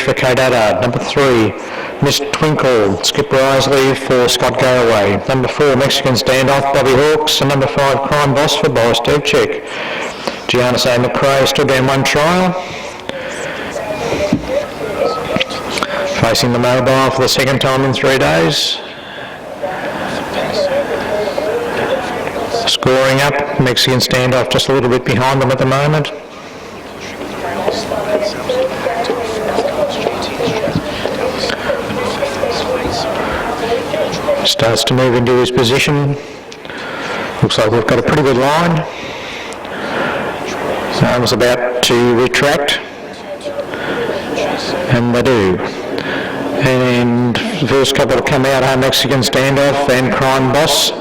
for Kodada. Number 3, Miss Twinkle, Skip Risley for Scott Garraway. Number 4, Mexican Standoff, Bobby Hawkes. And number 5, Crime Boss for Boris Devchik. Giannis A. McRae stood down 1 trial. Facing the mobile for the second time in 3 days. Scoring up, Mexican Standoff just a little bit behind them at the moment. Starts to move into his position. Looks like we've got a pretty good line. Arms about to retract. And they do. And the first couple to come out are Mexican Standoff and Crime Boss.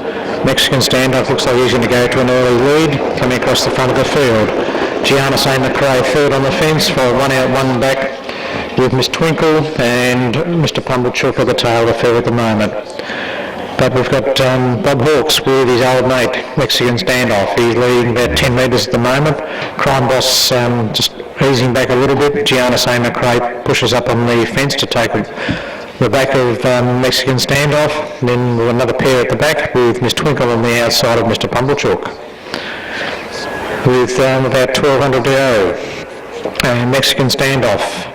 Mexican Standoff looks like he's going to go to an early lead, coming across the front of the field. Giannis A. McRae third on the fence for 1 out, 1 back with Miss Twinkle and Mr. Pumblechook at the tail of the field at the moment. But we've got Bob Hawkes with his old mate, Mexican Standoff. He's leading about 10 metres at the moment. Crime Boss just easing back a little bit. Giannis A. McRae pushes up on the fence to take the back of Mexican Standoff. And then with another pair at the back with Miss Twinkle on the outside of Mr. Pumblechook. With about 1,200 to go. And Mexican Standoff.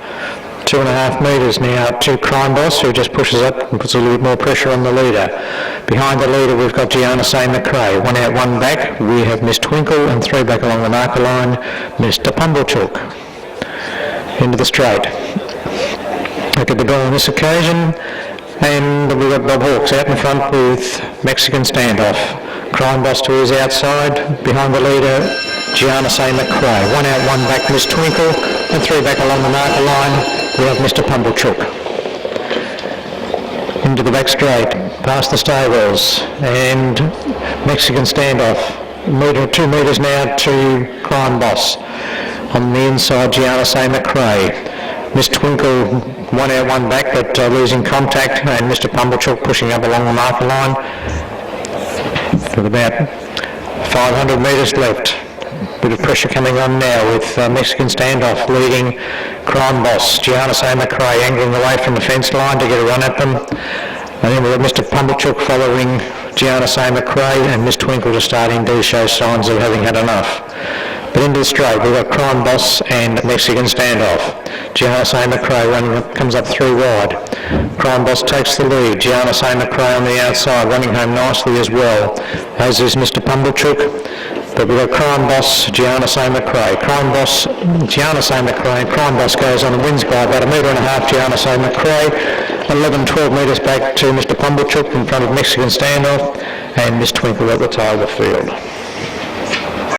2.5 metres now to Crime Boss, who just pushes up and puts a little bit more pressure on the leader. Behind the leader we've got Giannis A. McRae. 1 out, 1 back. We have Miss Twinkle and 3 back along the marker line, Mr. Pumblechook. Into the straight. Look at the ball on this occasion. And we've got Bob Hawkes out in front with Mexican Standoff. Crime Boss to his outside. Behind the leader, Giannis A. McRae. 1 out, 1 back, Miss Twinkle, and 3 back along the marker line. We have Mr. Pumblechook. Into the back straight, past the stables, and Mexican Standoff. 2 metres now to Crime Boss. On the inside, Giannis A. McRae. Miss Twinkle, 1 out, 1 back, but losing contact, and Mr. Pumblechook pushing up along the marker line. With about 500 metres left. Bit of pressure coming on now with Mexican Standoff leading Crime Boss. Giannis A. McRae angling away from the fence line to get a run at them. And then we've got Mr. Pumblechook following Giannis A. McRae, and Miss Twinkle just starting to show signs of having had enough. But into the straight, we've got Crime Boss and Mexican Standoff. Giannis A. McRae comes up 3 wide. Crime Boss takes the lead. Giannis A. McRae on the outside, running home nicely as well, as is Mr. Pumblechook. But we've got Crime Boss, Giannis A. McRae. Crime Boss, Giannis A. McRae. Crime Boss goes on and wins by about 1.5 metres, Giannis A. McRae. 11, 12 metres back to Mr. Pumblechook in front of Mexican Standoff, and Miss Twinkle at the tail of the field.